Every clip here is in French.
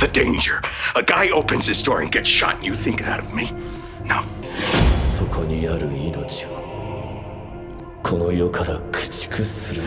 the danger. A guy opens his door and gets shot and you think that of me? No. そこにある命をこの世から駆逐する。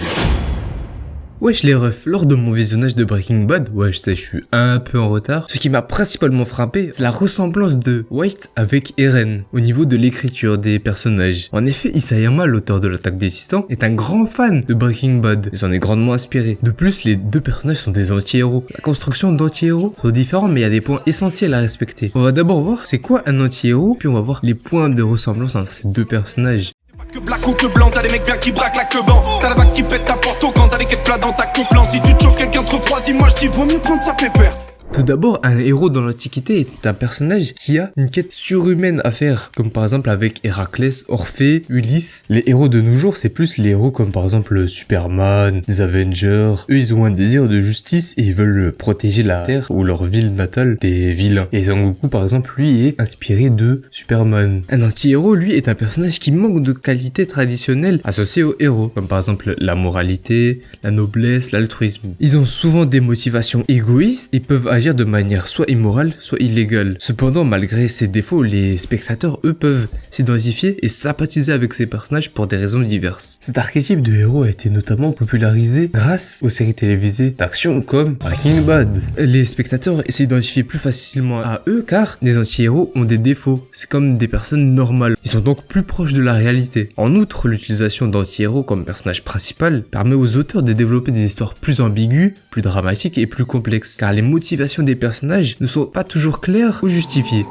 Wesh les refs, lors de mon visionnage de Breaking Bad, ouais je sais je suis un peu en retard, ce qui m'a principalement frappé, c'est la ressemblance de White avec Eren, au niveau de l'écriture des personnages. En effet, Isayama, l'auteur de l'Attaque des Titans, est un grand fan de Breaking Bad, et s'en est grandement inspiré. De plus, les deux personnages sont des anti-héros. La construction d'anti-héros sont différents, mais il y a des points essentiels à respecter. On va d'abord voir c'est quoi un anti-héros, puis on va voir les points de ressemblance entre ces deux personnages. Que black ou que blanc, t'as des mecs bien qui braquent la queue ban. T'as la vague qui pète ta porte quand t'as des quêtes plats dans ta coupe plan. Si tu te chauffes quelqu'un trop froid, dis-moi, je dis vaut mieux prendre ça pépère. Tout d'abord, un héros dans l'Antiquité était un personnage qui a une quête surhumaine à faire, comme par exemple avec Héraclès, Orphée, Ulysse. Les héros de nos jours, c'est plus les héros comme par exemple Superman, les Avengers. Eux, ils ont un désir de justice et ils veulent protéger la Terre ou leur ville natale des vilains. Et Sangoku, par exemple, lui est inspiré de Superman. Un anti-héros, lui, est un personnage qui manque de qualités traditionnelles associées aux héros, comme par exemple la moralité, la noblesse, l'altruisme. Ils ont souvent des motivations égoïstes et peuvent agir de manière soit immorale, soit illégale. Cependant, malgré ces défauts, les spectateurs, eux, peuvent s'identifier et sympathiser avec ces personnages pour des raisons diverses. Cet archétype de héros a été notamment popularisé grâce aux séries télévisées d'action comme Breaking Bad. Les spectateurs s'identifient plus facilement à eux car les anti-héros ont des défauts. C'est comme des personnes normales. Ils sont donc plus proches de la réalité. En outre, l'utilisation d'anti-héros comme personnage principal permet aux auteurs de développer des histoires plus ambiguës, plus dramatiques et plus complexes, car les motivations des personnages ne sont pas toujours claires ou justifiées.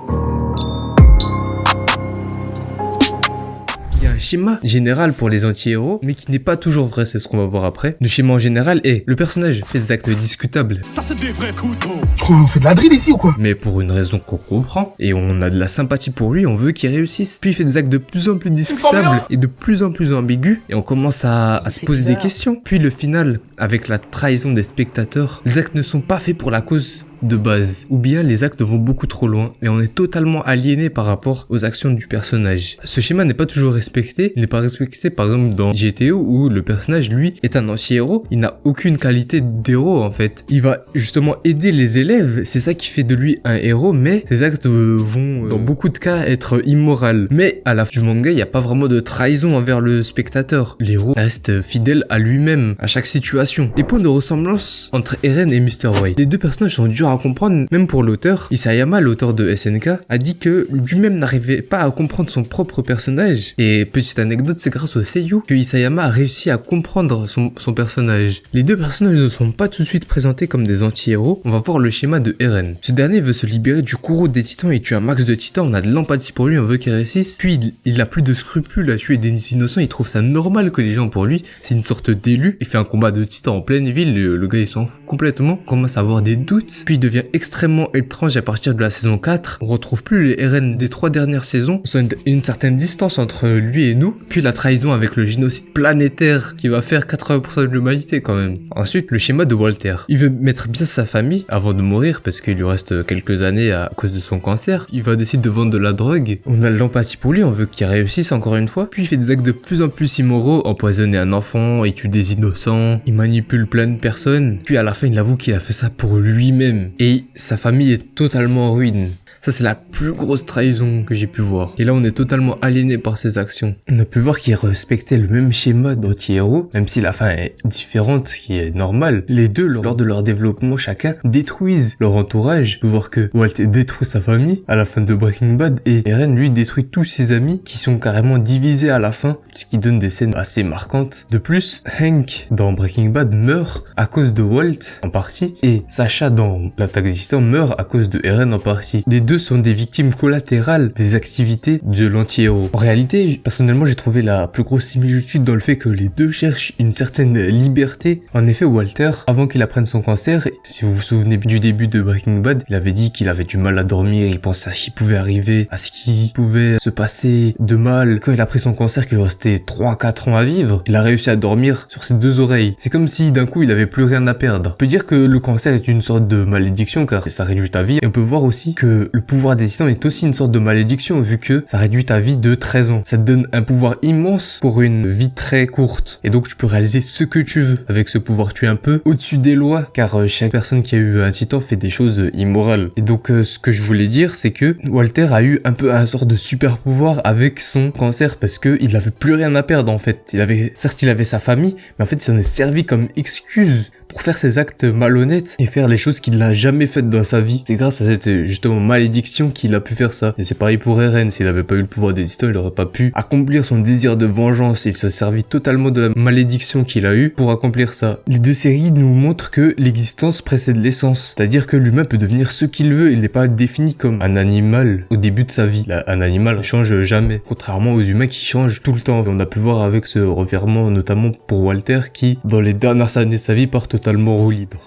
Il y a un schéma général pour les anti-héros, mais qui n'est pas toujours vrai, c'est ce qu'on va voir après. Le schéma en général est, le personnage fait des actes discutables. Ça c'est des vrais couteaux. On fait de la drill ici ou quoi? Mais pour une raison qu'on comprend, et on a de la sympathie pour lui, on veut qu'il réussisse. Puis il fait des actes de plus en plus discutables et de plus en plus ambigus, et on commence à se poser des questions. Puis le final, avec la trahison des spectateurs, les actes ne sont pas faits pour la cause de base, ou bien les actes vont beaucoup trop loin et on est totalement aliéné par rapport aux actions du personnage. Ce schéma n'est pas toujours respecté, il n'est pas respecté par exemple dans GTO où le personnage lui est un anti-héros, il n'a aucune qualité d'héros en fait. Il va justement aider les élèves, c'est ça qui fait de lui un héros, mais ses actes vont dans beaucoup de cas être immoraux. Mais à la fin du manga, il n'y a pas vraiment de trahison envers le spectateur. L'héros reste fidèle à lui-même, à chaque situation. Les points de ressemblance entre Eren et Mr. White. Les deux personnages sont durs à comprendre, même pour l'auteur. Isayama, l'auteur de SNK, a dit que lui-même n'arrivait pas à comprendre son propre personnage. Et petite anecdote, c'est grâce au seiyuu que Isayama a réussi à comprendre son personnage. Les deux personnages ne sont pas tout de suite présentés comme des anti-héros. On va voir le schéma de Eren. Ce dernier veut se libérer du courroux des titans et tue un max de titans. On a de l'empathie pour lui, on veut qu'il réussisse. Puis il a plus de scrupules à tuer des innocents. Il trouve ça normal que les gens, pour lui, c'est une sorte d'élu. Il fait un combat de titans en pleine ville. Le gars il s'en fout complètement. Il commence à avoir des doutes. Puis devient extrêmement étrange à partir de la saison 4. On retrouve plus les Eren des 3 dernières saisons. Il y a une certaine distance entre lui et nous. Puis la trahison avec le génocide planétaire qui va faire 80% de l'humanité quand même. Ensuite, le schéma de Walter. Il veut mettre bien sa famille avant de mourir parce qu'il lui reste quelques années à cause de son cancer. Il va décider de vendre de la drogue. On a de l'empathie pour lui, on veut qu'il réussisse encore une fois. Puis il fait des actes de plus en plus immoraux. Empoisonner un enfant, il tue des innocents, il manipule plein de personnes. Puis à la fin, il avoue qu'il a fait ça pour lui-même. Et sa famille est totalement en ruine. Ça, c'est la plus grosse trahison que j'ai pu voir. Et là, on est totalement aliéné par ses actions. On a pu voir qu'il respectait le même schéma d'anti-héros, même si la fin est différente, ce qui est normal. Les deux, lors de leur développement, chacun détruisent leur entourage. On peut voir que Walt détruit sa famille à la fin de Breaking Bad et Eren, lui, détruit tous ses amis qui sont carrément divisés à la fin, ce qui donne des scènes assez marquantes. De plus, Hank, dans Breaking Bad, meurt à cause de Walt, en partie, et Sacha, dans l'Attaque des Titans, meurt à cause de Eren, en partie. Les deux sont des victimes collatérales des activités de l'anti-héros. En réalité, personnellement, j'ai trouvé la plus grosse similitude dans le fait que les deux cherchent une certaine liberté. En effet, Walter, avant qu'il apprenne son cancer, si vous vous souvenez du début de Breaking Bad, il avait dit qu'il avait du mal à dormir, il pensait à ce qui pouvait arriver, à ce qui pouvait se passer de mal. Quand il a pris son cancer, qu'il lui restait 3-4 ans à vivre, il a réussi à dormir sur ses deux oreilles. C'est comme si d'un coup, il avait plus rien à perdre. On peut dire que le cancer est une sorte de maladie malédiction car ça réduit ta vie. Et on peut voir aussi que le pouvoir des titans est aussi une sorte de malédiction vu que ça réduit ta vie de 13 ans. Ça te donne un pouvoir immense pour une vie très courte. Et donc tu peux réaliser ce que tu veux avec ce pouvoir. Tu es un peu au-dessus des lois car chaque personne qui a eu un titan fait des choses immorales. Et donc ce que je voulais dire c'est que Walter a eu un peu un sort de super pouvoir avec son cancer parce que il avait plus rien à perdre en fait. Certes il avait sa famille mais en fait il s'en est servi comme excuse pour faire ses actes malhonnêtes et faire les choses qu'il n'a jamais faites dans sa vie. C'est grâce à cette justement malédiction qu'il a pu faire ça. Et c'est pareil pour Eren, s'il avait pas eu le pouvoir des titans, il aurait pas pu accomplir son désir de vengeance. Il s'est servi totalement de la malédiction qu'il a eue pour accomplir ça. Les deux séries nous montrent que l'existence précède l'essence. C'est-à-dire que l'humain peut devenir ce qu'il veut, il n'est pas défini comme un animal au début de sa vie. Là, un animal ne change jamais, contrairement aux humains qui changent tout le temps. Et on a pu voir avec ce revirement, notamment pour Walter, qui dans les dernières années de sa vie part totalement roue libre.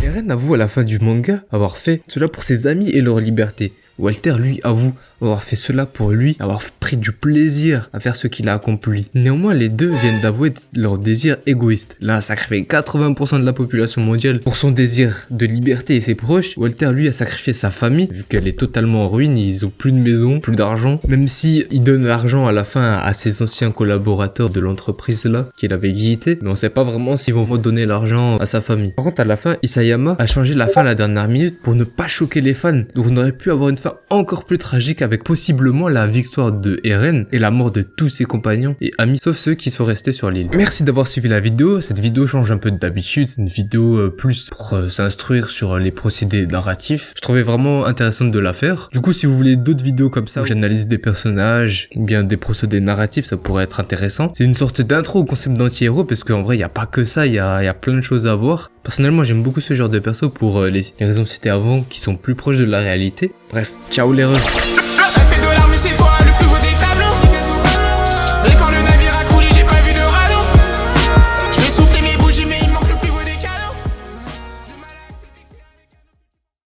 Eren avoue à la fin du manga avoir fait cela pour ses amis et leur liberté. Walter, lui, avoue avoir fait cela pour lui, avoir pris du plaisir à faire ce qu'il a accompli. Néanmoins, les deux viennent d'avouer leur désir égoïste. L'un a sacrifié 80% de la population mondiale pour son désir de liberté et ses proches. Walter, lui, a sacrifié sa famille, vu qu'elle est totalement en ruine, ils ont plus de maison, plus d'argent. Même si il donne l'argent à la fin à ses anciens collaborateurs de l'entreprise là, qu'il avait quitté, mais on sait pas vraiment s'ils vont redonner l'argent à sa famille. Par contre, à la fin, Isayama a changé la fin à la dernière minute pour ne pas choquer les fans. Donc on aurait pu avoir une fin encore plus tragique avec possiblement la victoire de Eren et la mort de tous ses compagnons et amis, sauf ceux qui sont restés sur l'île. Merci d'avoir suivi la vidéo. Cette vidéo change un peu d'habitude. C'est une vidéo plus pour s'instruire sur les procédés narratifs. Je trouvais vraiment intéressante de la faire. Du coup, si vous voulez d'autres vidéos comme ça où j'analyse des personnages ou bien des procédés narratifs, ça pourrait être intéressant. C'est une sorte d'intro au concept d'anti-héros parce qu'en vrai, il n'y a pas que ça. Il y a plein de choses à voir. Personnellement, j'aime beaucoup ce genre de perso pour les raisons citées avant qui sont plus proches de la réalité. Bref, ciao les refs.